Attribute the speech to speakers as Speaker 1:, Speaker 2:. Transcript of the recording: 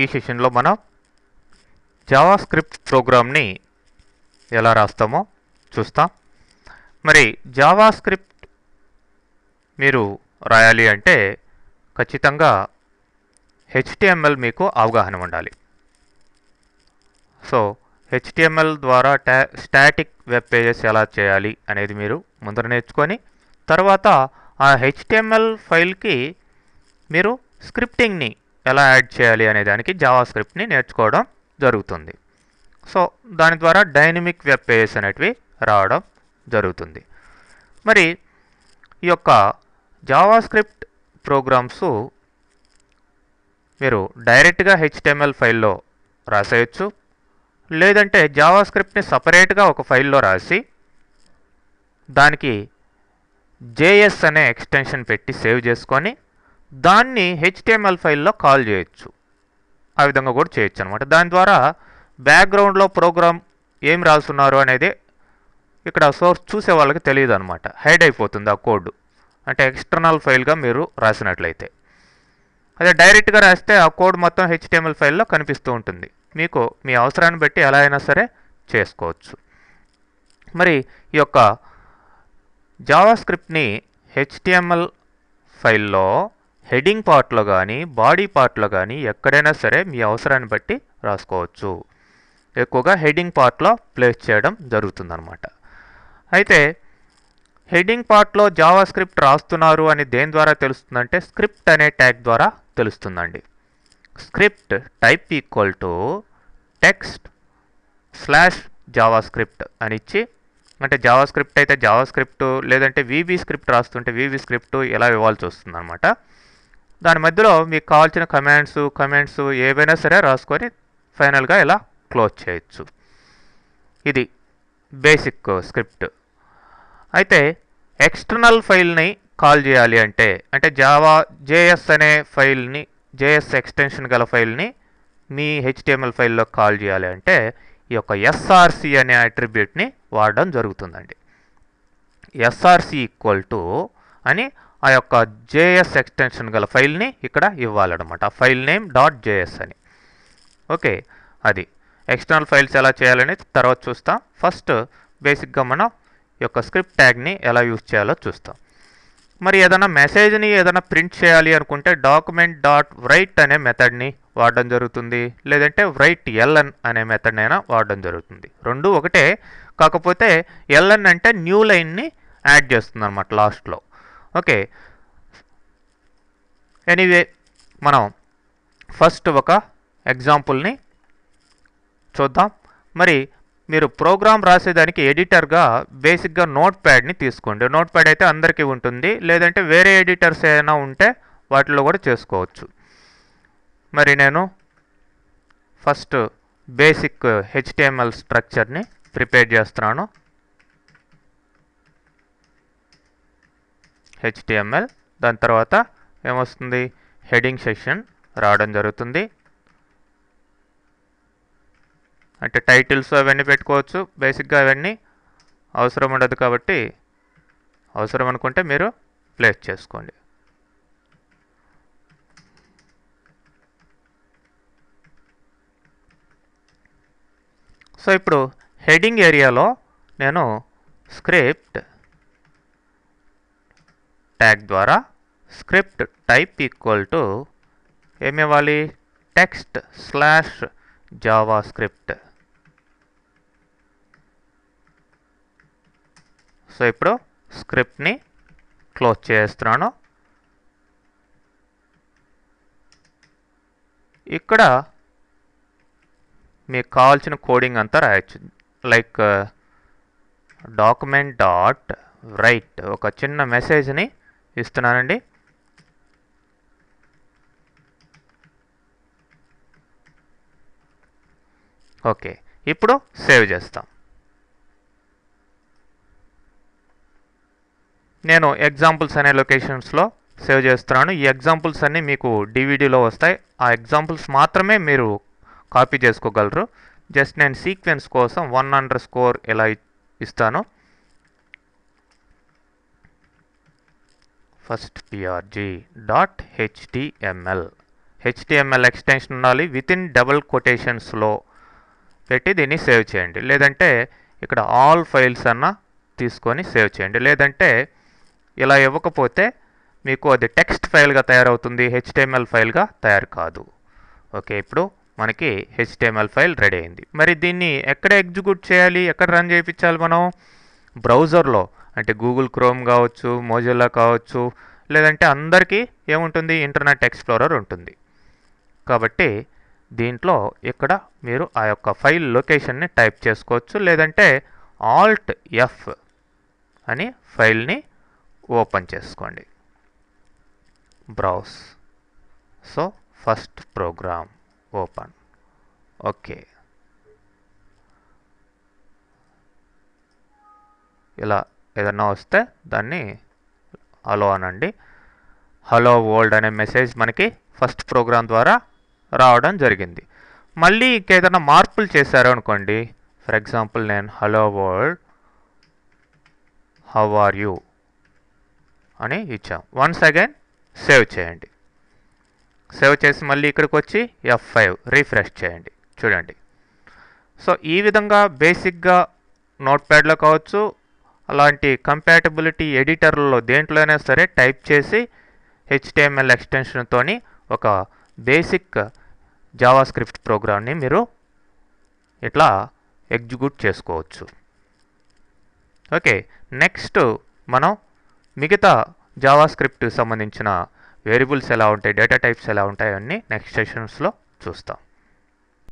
Speaker 1: ఈ సెషన్లో మనం జావాస్క్రిప్ట్ ప్రోగ్రామ్ని ఎలా రాస్తామో చూస్తాం. మరి జావాస్క్రిప్ట్ మీరు రాయాలి అంటే ఖచ్చితంగా HTML మీకు అవగాహన ఉండాలి. సో HTML ద్వారా స్టాటిక్ వెబ్ పేజెస్ ఎలా చేయాలి అనేది మీరు ముందర నేర్చుకొని తర్వాత ఆ HTML ఫైల్కి మీరు స్క్రిప్టింగ్ని ఎలా యాడ్ చేయాలి అనే దానికి జావాస్క్రిప్ట్ని నేర్చుకోవడం జరుగుతుంది. సో దాని ద్వారా డైనమిక్ వెబ్ పేజెస్ అనేటివి రావడం జరుగుతుంది. మరి ఈ యొక్క జావాస్క్రిప్ట్ ప్రోగ్రామ్స్ మీరు డైరెక్ట్గా HTML ఫైల్లో రాసేయచ్చు, లేదంటే జావాస్క్రిప్ట్ని సపరేట్గా ఒక ఫైల్లో రాసి దానికి JS అనే ఎక్స్టెన్షన్ పెట్టి సేవ్ చేసుకొని దాన్ని HTML ఫైల్లో కాల్ చేయొచ్చు. ఆ విధంగా కూడా చేయొచ్చు అనమాట. దాని ద్వారా బ్యాక్గ్రౌండ్లో ప్రోగ్రామ్ ఏం రాస్తున్నారు అనేది ఇక్కడ సోర్స్ చూసే వాళ్ళకి తెలియదు అనమాట, హైడ్ అయిపోతుంది ఆ కోడ్, అంటే ఎక్స్టర్నల్ ఫైల్గా మీరు రాసినట్లయితే. అదే డైరెక్ట్గా రాస్తే ఆ కోడ్ మొత్తం HTML ఫైల్లో కనిపిస్తూ ఉంటుంది. మీకు మీ అవసరాన్ని బట్టి ఎలా అయినా సరే చేసుకోవచ్చు. మరి ఈ యొక్క జావాస్క్రిప్ట్ని HTML ఫైల్లో హెడింగ్ పార్ట్లో కానీ బాడీ పార్ట్లో కానీ ఎక్కడైనా సరే మీ అవసరాన్ని బట్టి రాసుకోవచ్చు. ఎక్కువగా హెడింగ్ పార్ట్లో ప్లేస్ చేయడం జరుగుతుందన్నమాట. అయితే హెడింగ్ పార్ట్లో జావాస్క్రిప్ట్ రాస్తున్నారు అని దేని ద్వారా తెలుస్తుందంటే స్క్రిప్ట్ అనే ట్యాగ్ ద్వారా తెలుస్తుందండి. Script type equal to text slash JavaScript అని ఇచ్చి, అంటే జావాస్క్రిప్ట్ అయితే జావాస్క్రిప్ట్, లేదంటే VB స్క్రిప్ట్ రాస్తుంటే VB స్క్రిప్ట్ ఎలా ఇవ్వాల్సి వస్తుంది అనమాట. దాని మధ్యలో మీకు కావాల్సిన కమెంట్స్ ఏవైనా సరే రాసుకొని ఫైనల్గా ఇలా క్లోజ్ చేయొచ్చు. ఇది బేసిక్ స్క్రిప్ట్. అయితే ఎక్స్టర్నల్ ఫైల్ని కాల్ చేయాలి అంటే JS అనే ఫైల్ని, JS ఎక్స్టెన్షన్ గల ఫైల్ని మీ HTML ఫైల్లో కాల్ చేయాలి అంటే ఈ యొక్క SRC అనే అట్రిబ్యూట్ని వాడడం జరుగుతుందండి. SRC ఈక్వల్ టు అని ఆ యొక్క JS ఎక్స్టెన్షన్ గల ఫైల్ని ఇక్కడ ఇవ్వాలన్నమాట. ఫైల్ నేమ్ .js అని. ఓకే, అది ఎక్స్టర్నల్ ఫైల్స్ ఎలా చేయాలనేది తర్వాత చూస్తాం. ఫస్ట్ బేసిక్గా మనం ఈ యొక్క స్క్రిప్ట్ ట్యాగ్ని ఎలా యూజ్ చేయాలో చూస్తాం. మరి ఏదైనా మెసేజ్ని ఏదైనా ప్రింట్ చేయాలి అనుకుంటే document.write అనే మెథడ్ని వాడడం జరుగుతుంది, లేదంటే write-ln అనే మెథడ్ని అయినా వాడడం జరుగుతుంది. రెండు ఒకటే, కాకపోతే ln అంటే న్యూ లైన్ని యాడ్ చేస్తుంది అనమాట లాస్ట్లో. ఓకే, ఎనీవే మనం ఫస్ట్ ఒక ఎగ్జాంపుల్ని చూద్దాం. మరి మీరు ప్రోగ్రామ్ రాసేదానికి ఎడిటర్గా బేసిక్గా నోట్ ప్యాడ్ని తీసుకోండి. నోట్ ప్యాడ్ అయితే అందరికీ ఉంటుంది, లేదంటే వేరే ఎడిటర్స్ ఏమైనా ఉంటే వాటిలో కూడా చేసుకోవచ్చు. మరి నేను ఫస్ట్ బేసిక్ HTML స్ట్రక్చర్ని ప్రిపేర్ చేస్తున్నాను. HTML, దాని తర్వాత ఏమొస్తుంది, హెడింగ్ సెక్షన్ రావడం జరుగుతుంది. అంటే టైటిల్స్ అవన్నీ పెట్టుకోవచ్చు. బేసిక్గా అవన్నీ అవసరం ఉండదు కాబట్టి అవసరం అనుకుంటే మీరు ప్లేస్ చేసుకోండి. సో ఇప్పుడు హెడింగ్ ఏరియాలో నేను స్క్రిప్ట్ ట్యాగ్ ద్వారా స్క్రిప్ట్ టైప్ ఈక్వల్ టు ఏమి ఇవ్వాలి, టెక్స్ట్ స్లాష్ జావాస్క్రిప్ట్. సో ఇప్పుడు స్క్రిప్ట్ని క్లోజ్ చేస్తున్నాను. ఇక్కడ మీకు కావాల్సిన కోడింగ్ అంతా రాయొచ్చు. లైక్ document.write ఒక చిన్న మెసేజ్ని ఇస్తున్నానండి. ఓకే, ఇప్పుడు సేవ్ చేస్తాం. నేను ఎగ్జాంపుల్స్ అనే లొకేషన్స్లో సేవ్ చేస్తున్నాను. ఈ ఎగ్జాంపుల్స్ అన్నీ మీకు DVDలో వస్తాయి. ఆ ఎగ్జాంపుల్స్ మాత్రమే మీరు కాపీ చేసుకోగలరు. జస్ట్ నేను సీక్వెన్స్ కోసం 1_ ఇలా ఇస్తాను. ఫస్ట్ prg.html హెచ్టిఎంఎల్ ఎక్స్టెన్షన్ ఉండాలి, వితిన్ డబుల్ కొటేషన్స్లో పెట్టి దీన్ని సేవ్ చేయండి. లేదంటే ఇక్కడ ఆల్ ఫైల్స్ అన్న తీసుకొని సేవ్ చేయండి. లేదంటే ఇలా ఇవ్వకపోతే మీకు అది టెక్స్ట్ ఫైల్గా తయారవుతుంది, హెచ్టిఎంఎల్ ఫైల్గా తయారు కాదు. ఓకే, ఇప్పుడు మనకి హెచ్టిఎంఎల్ ఫైల్ రెడీ అయింది. మరి దీన్ని ఎక్కడ ఎగ్జిక్యూట్ చేయాలి, ఎక్కడ రన్ చేయించాలి మనం? బ్రౌజర్లో, అంటే గూగుల్ క్రోమ్ కావచ్చు, మోజిల్లా కావచ్చు, లేదంటే అందరికీ ఏముంటుంది, ఇంటర్నెట్ ఎక్స్ప్లోరర్ ఉంటుంది. కాబట్టి దీంట్లో ఇక్కడ మీరు ఆ యొక్క ఫైల్ లొకేషన్ని టైప్ చేసుకోవచ్చు. లేదంటే ఆల్ట్ ఎఫ్ అని ఫైల్ని ఓపెన్ చేసుకోండి. Browse. So first program open. Okay, ఇలా ఏదన్నా వస్తే దాన్ని హలో అనండి. హలో వరల్డ్ అనే మెసేజ్ మనకి ఫస్ట్ ప్రోగ్రామ్ ద్వారా రావడం జరిగింది. మళ్ళీ ఇంకేదైనా మార్పులు చేశారు అనుకోండి, ఫర్ ఎగ్జాంపుల్ నేను hello world how are you అని ఇచ్చాం. వన్స్ అగైన్ సేవ్ చేయండి. సేవ్ చేసి మళ్ళీ ఇక్కడికి వచ్చి F5 రీఫ్రెష్ చేయండి. చూడండి. సో ఈ విధంగా బేసిక్గా నోట్ప్యాడ్లో కావచ్చు, అలాంటి కంపాటబిలిటీ ఎడిటర్లలో దేంట్లోనే సరే టైప్ చేసి HTML ఎక్స్టెన్షన్తో ఒక బేసిక్ జావాస్క్రిప్ట్ ప్రోగ్రామ్ని మీరు ఇట్లా ఎగ్జిక్యూట్ చేసుకోవచ్చు. ఓకే, నెక్స్ట్ మనం మిగతా జావాస్క్రిప్ట్ సంబంధించిన వేరియబుల్స్ ఎలా ఉంటాయి, డేటా టైప్స్ ఎలా ఉంటాయి అన్నీ నెక్స్ట్ సెషన్స్లో చూస్తాం.